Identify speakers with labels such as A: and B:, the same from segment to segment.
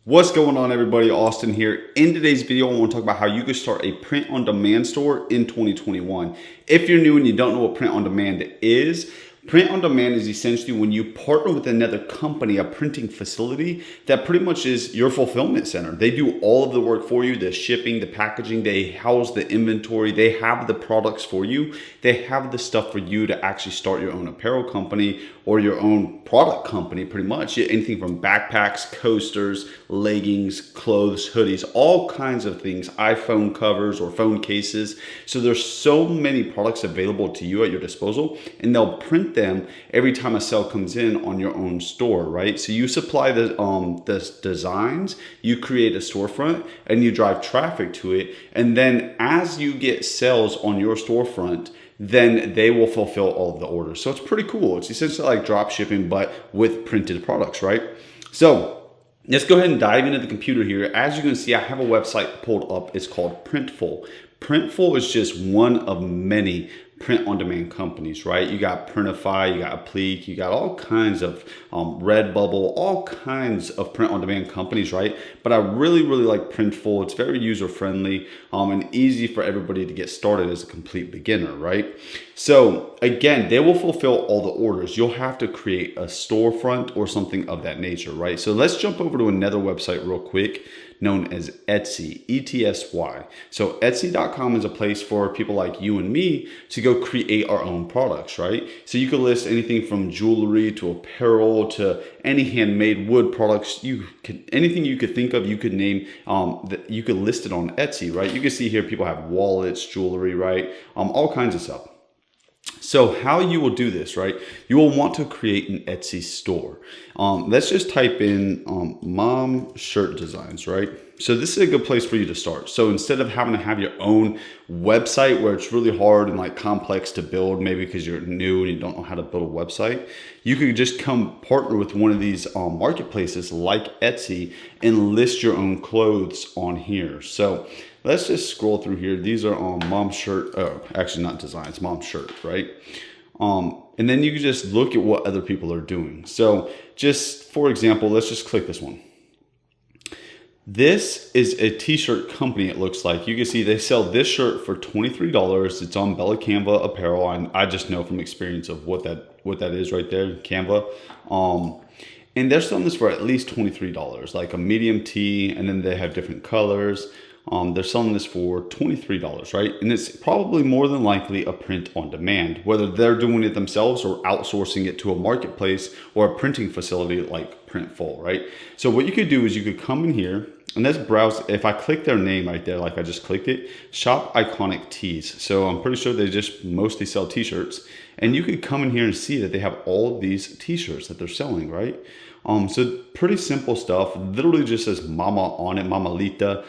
A: What's going on, everybody? Austin here. In today's video, I want to talk about how you can start a print-on-demand store in 2021. If you're new and you don't know what print-on-demand is, print-on-demand is essentially when you partner with another company, a printing facility that pretty much is your fulfillment center. They do all of the work for you, the shipping, the packaging, they house the inventory, they have the products for you, they have the stuff for you to actually start your own apparel company or your own product company, pretty much. Anything from backpacks, coasters, leggings, clothes, hoodies, all kinds of things, iPhone covers or phone cases. So there's so many products available to you at your disposal, and they'll print them every time a sale comes in on your own store, right? So you supply the designs, you create a storefront, and you drive traffic to it. And then as you get sales on your storefront, then they will fulfill all of the orders. So it's pretty cool. It's essentially like drop shipping, but with printed products, right? So let's go ahead and dive into the computer here. As you can see, I have a website pulled up. It's called Printful. Printful is just one of many print-on-demand companies, right? You got Printify, you got Applique, you got all kinds of Redbubble, all kinds of print-on-demand companies, right? But I really like Printful. It's very user-friendly and easy for everybody to get started as a complete beginner, right? So again, they will fulfill all the orders. You'll have to create a storefront or something of that nature, right? So let's jump over to another website real quick, known as Etsy, E-T-S-Y. So Etsy.com is a place for people like you and me to go create our own products, right? So you could list anything from jewelry to apparel to any handmade wood products. Anything you could think of, you could name, that you could list it on Etsy, right? You can see here people have wallets, jewelry, right? All kinds of stuff. So how you will do this, right? You will want to create an Etsy store. Let's just type in mom shirt designs, right? So this is a good place for you to start. So instead of having to have your own website where it's really hard and like complex to build, maybe because you're new and you don't know how to build a website, you could just come partner with one of these marketplaces like Etsy and list your own clothes on here. So let's just scroll through here. These are mom shirt, actually not designs, mom shirt, right? And then you can just look at what other people are doing. So just for example, let's just click this one. This is a t-shirt company, it looks like. You can see they sell this shirt for $23. It's on Bella Canva apparel. And I just know from experience of what that is right there, Canva. And they're selling this for at least $23, like a medium tee, and then they have different colors. They're selling this for $23, right? And it's probably more than likely a print on demand, whether they're doing it themselves or outsourcing it to a marketplace or a printing facility like Printful, right? So what you could do is you could come in here and let's browse. If I click their name right there, like I just clicked it, Shop Iconic Tees. So I'm pretty sure they just mostly sell t-shirts, and you could come in here and see that they have all of these t-shirts that they're selling, right? So pretty simple stuff. Literally just says Mama on it, Mamalita,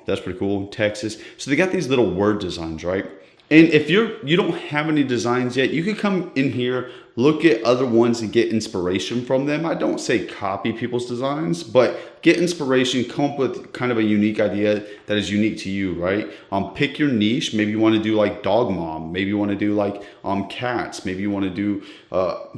A: that's pretty cool. Texas. So they got these little word designs, right? And if you don't have any designs yet, you can come in here, look at other ones and get inspiration from them. I don't say copy people's designs, but get inspiration, come up with kind of a unique idea that is unique to you, right? Pick your niche. Maybe you want to do like dog mom. Maybe you want to do like cats. Maybe you want to do,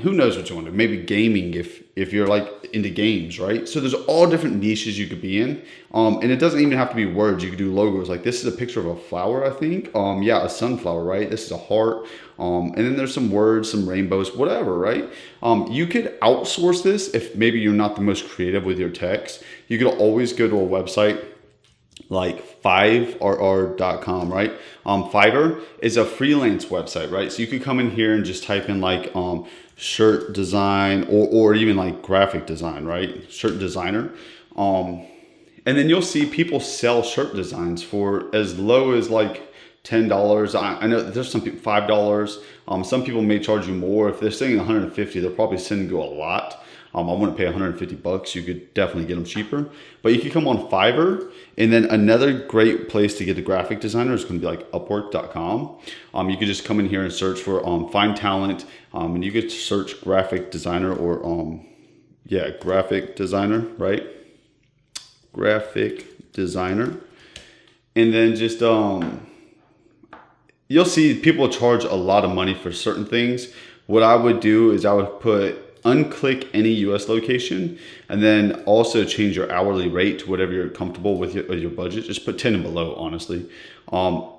A: who knows what you want to do. Maybe gaming if you're like into games, right? So there's all different niches you could be in. And it doesn't even have to be words. You could do logos. Like this is a picture of a flower, I think. Yeah, a sunflower, right? This is a heart. And then there's some words, some rainbows, whatever, right? You could outsource this if maybe you're not the most creative with your text. You could always go to a website like fiverr.com, right? Fiverr is a freelance website, right? So you could come in here and just type in like shirt design or even like graphic design, right? Shirt designer. And then you'll see people sell shirt designs for as low as like $10. I know there's some people $5. Some people may charge you more. If they're saying 150, they're probably sending you a lot. I wouldn't pay 150 bucks. You could definitely get them cheaper. But you can come on Fiverr, and then another great place to get a graphic designer is going to be like Upwork.com. You could just come in here and search for find talent, and you could search graphic designer or graphic designer, right? Graphic designer, and then just you'll see people charge a lot of money for certain things. What I would do is I would put unclick any US location, and then also change your hourly rate to whatever you're comfortable with your budget. Just put 10 and below, honestly.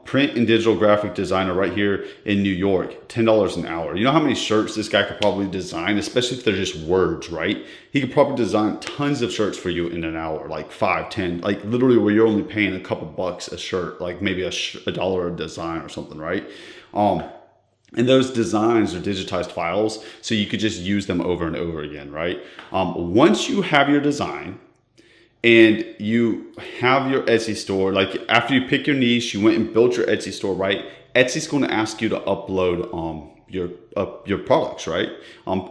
A: Print and digital graphic designer right here in New York, $10 an hour. You know how many shirts this guy could probably design, especially if they're just words, right? He could probably design tons of shirts for you in an hour, like 5, 10, like literally where you're only paying a couple bucks a shirt, like maybe a dollar a design or something, right? And those designs are digitized files, so you could just use them over and over again, right? Once you have your design and you have your Etsy store, like after you pick your niche, you went and built your Etsy store, right? Etsy's going to ask you to upload your products, right?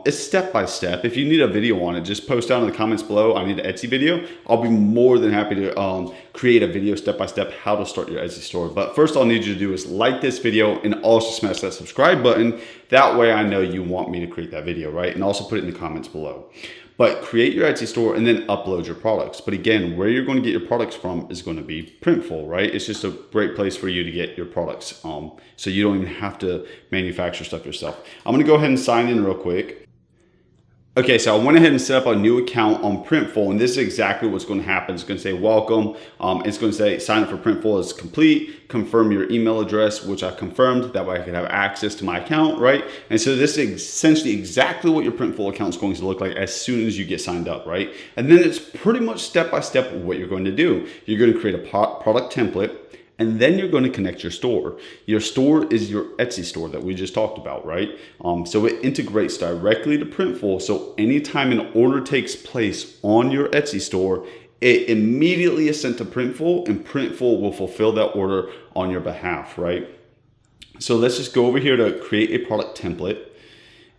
A: It's step by step. If you need a video on it, just post down in the comments below, I need an Etsy video. I'll be more than happy to create a video step by step how to start your Etsy store. But first all I need you to do is like this video and also smash that subscribe button. That way I know you want me to create that video, right? And also put it in the comments below. But create your Etsy store and then upload your products. But again, where you're going to get your products from is going to be Printful, right? It's just a great place for you to get your products. So you don't even have to manufacture stuff yourself. I'm going to go ahead and sign in real quick. Okay, so I went ahead and set up a new account on Printful, and this is exactly what's going to happen. It's going to say welcome. It's going to say sign up for Printful is complete. Confirm your email address, which I confirmed. That way I can have access to my account, right? And so this is essentially exactly what your Printful account is going to look like as soon as you get signed up, right? And then it's pretty much step by step what you're going to do. You're going to create a product template, and then you're going to connect your store. Your store is your Etsy store that we just talked about, right? So it integrates directly to Printful. So anytime an order takes place on your Etsy store, it immediately is sent to Printful, and Printful will fulfill that order on your behalf, right? So let's just go over here to create a product template,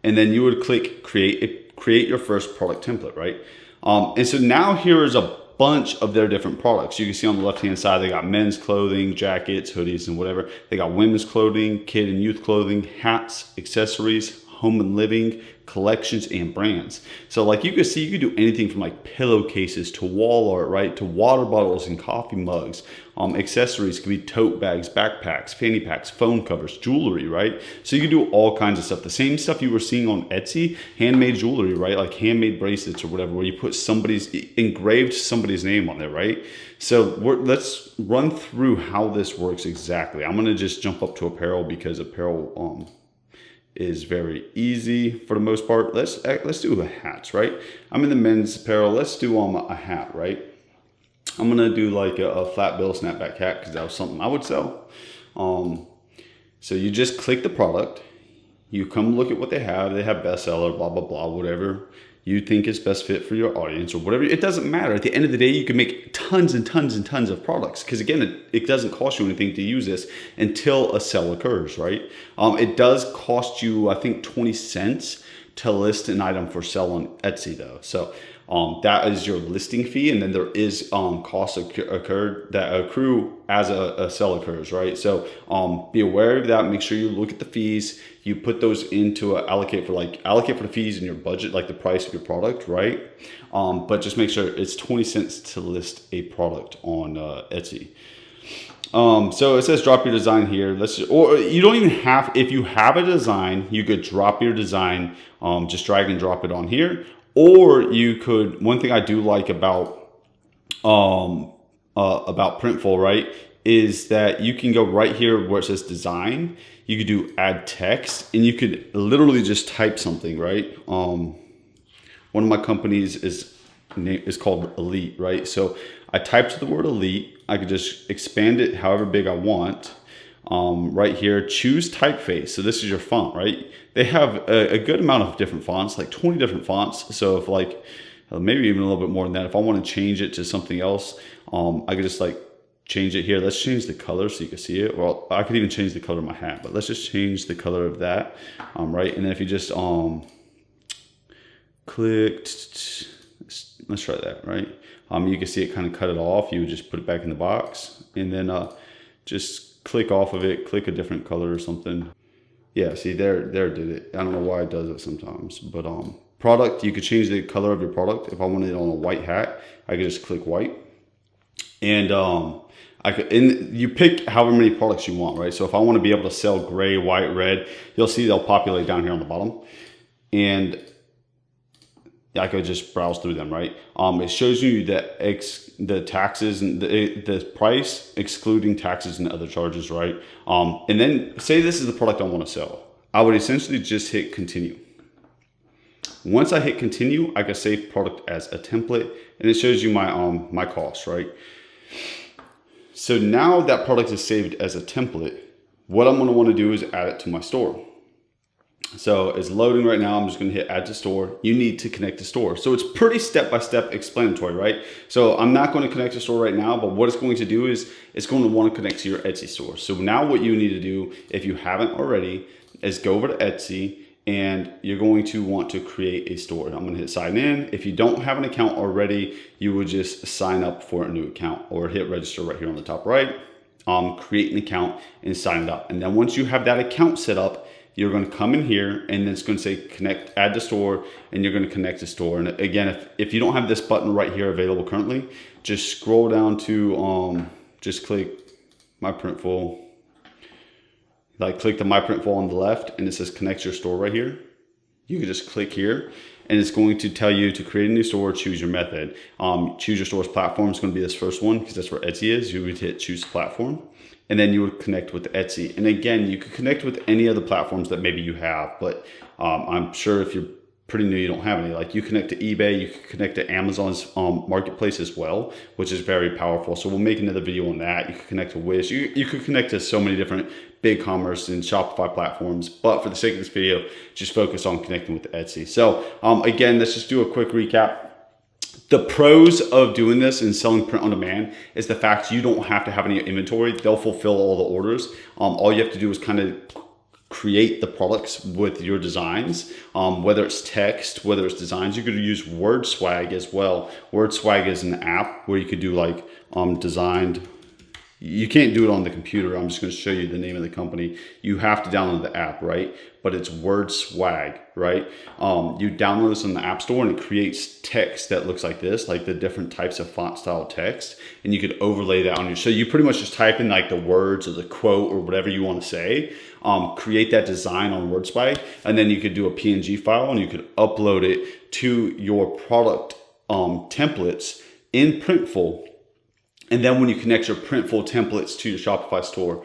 A: and then you would click create your first product template, right? And so now here is a bunch of their different products. You can see on the left hand side they got men's clothing, jackets, hoodies, and whatever. They got women's clothing, kid and youth clothing, hats, accessories, home and living, collections, and brands. So like you can see, you can do anything from like pillowcases to wall art, right, to water bottles and coffee mugs. Accessories could be tote bags, backpacks, fanny packs, phone covers, jewelry, right? So you can do all kinds of stuff. The same stuff you were seeing on Etsy, handmade jewelry, right? Like handmade bracelets or whatever, where you put engraved somebody's name on there, right? So let's run through how this works exactly. I'm gonna just jump up to apparel because apparel is very easy for the most part. Let's do the hats, right? I'm in the men's apparel. Let's do a hat, right? I'm gonna do like a flat bill snapback hat because that was something I would sell. So you just click the product, you come look at what they have bestseller, blah, blah, blah, whatever you think is best fit for your audience or whatever. It doesn't matter. At the end of the day, you can make tons and tons and tons of products because again, it doesn't cost you anything to use this until a sale occurs, right? It does cost you, I think, 20 cents to list an item for sale on Etsy though. So that is your listing fee, and then there is costs accrue as a sale occurs, right? So be aware of that. Make sure you look at the fees. You put those into allocate for the fees in your budget, like the price of your product, right? But just make sure it's 20 cents to list a product on Etsy. So it says drop your design here. Or you don't even have, if you have a design, you could drop your design, just drag and drop it on here. Or you could, one thing I do like about Printful, right, is that you can go right here where it says design. You could do add text, and you could literally just type something, right? One of my companies is called Elite, right? So I typed the word Elite. I could just expand it however big I want. Right here, choose typeface. So this is your font, right? They have a good amount of different fonts, like 20 different fonts. So if like, maybe even a little bit more than that, if I want to change it to something else, I could just like change it here. Let's change the color so you can see it. Well, I could even change the color of my hat, but let's just change the color of that, right? And then if you just clicked, let's try that, right? You can see it kind of cut it off. You would just put it back in the box, and then just click off of it, click a different color or something. Yeah, see there it did it. I don't know why it does it sometimes, but product, you could change the color of your product. If I wanted it on a white hat, I could just click white, and you pick however many products you want, right? So if I want to be able to sell gray, white, red, you'll see they'll populate down here on the bottom. And I could just browse through them, right? It shows you the taxes and the price excluding taxes and other charges, right? And then say this is the product I want to sell. I would essentially just hit continue. Once I hit continue, I can save product as a template, and it shows you my cost, right? So now that product is saved as a template, what I'm going to want to do is add it to my store. So it's loading right now. I'm just going to hit add to store. You need to connect to store. So it's pretty step-by-step explanatory, right? So I'm not going to connect to store right now, but what it's going to do is it's going to want to connect to your Etsy store. So now what you need to do, if you haven't already, is go over to Etsy and you're going to want to create a store. I'm going to hit sign in. If you don't have an account already, you would just sign up for a new account or hit register right here on the top right. Create an account and sign it up. And then once you have that account set up, you're going to come in here and it's going to say connect, add to store, and you're going to connect to store. And again, if you don't have this button right here available currently, just scroll down to, just click my Printful, click the my Printful on the left and it says connect your store right here. You can just click here and it's going to tell you to create a new store, choose your method. Choose your store's platform is going to be this first one because that's where Etsy is. You would hit choose platform. And then you would connect with Etsy. And again, you could connect with any other platforms that maybe you have, but I'm sure if you're pretty new, you don't have any. Like you connect to eBay, you can connect to Amazon's marketplace as well, which is very powerful. So we'll make another video on that. You could connect to Wish. You could connect to so many different BigCommerce and Shopify platforms. But for the sake of this video, just focus on connecting with Etsy. So again, let's just do a quick recap. The pros of doing this and selling print on demand is the fact you don't have to have any inventory. They'll fulfill all the orders. All you have to do is kind of create the products with your designs, whether it's text, whether it's designs. You could use WordSwag as well. WordSwag is an app where you could do like designed. You can't do it on the computer. I'm just going to show you the name of the company. You have to download the app, right? But it's WordSwag, right? You download this in the App Store and it creates text that looks like this, like the different types of font style text. And you could overlay that on your, so you pretty much just type in like the words or the quote or whatever you want to say, create that design on WordSwag, and then you could do a PNG file and you could upload it to your product templates in Printful. And then when you connect your Printful templates to your Shopify store,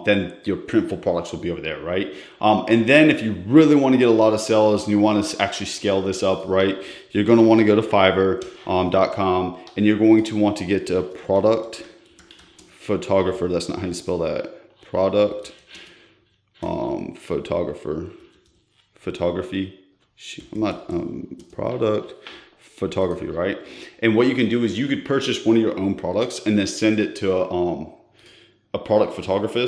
A: then your Printful products will be over there, right? And then if you really want to get a lot of sales and you want to actually scale this up, right, you're going to want to go to Fiverr.com and you're going to want to get to product photographer. That's not how you spell that. Product photography. I'm not product photography, right? And what you can do is you could purchase one of your own products and then send it to a product photographer. I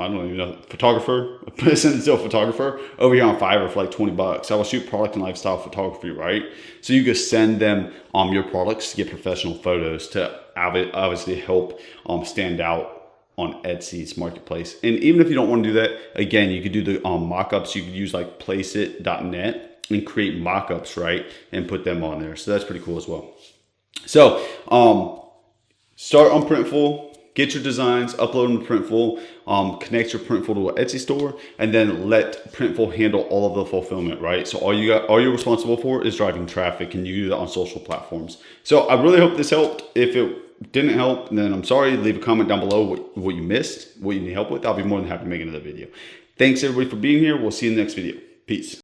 A: don't even know, photographer. Send it to a photographer over here on Fiverr for like $20. I will shoot product and lifestyle photography, right? So you could send them your products to get professional photos to obviously help stand out on Etsy's marketplace. And even if you don't want to do that, again, you could do the mock-ups. You could use like placeit.net and create mock-ups, right? And put them on there. So that's pretty cool as well. So start on Printful, get your designs, upload them to Printful, connect your Printful to an Etsy store, and then let Printful handle all of the fulfillment, right? So all you're responsible for is driving traffic, and you do that on social platforms. So I really hope this helped. If it didn't help, then I'm sorry. Leave a comment down below what you missed, what you need help with. I'll be more than happy to make another video. Thanks everybody for being here. We'll see you in the next video. Peace.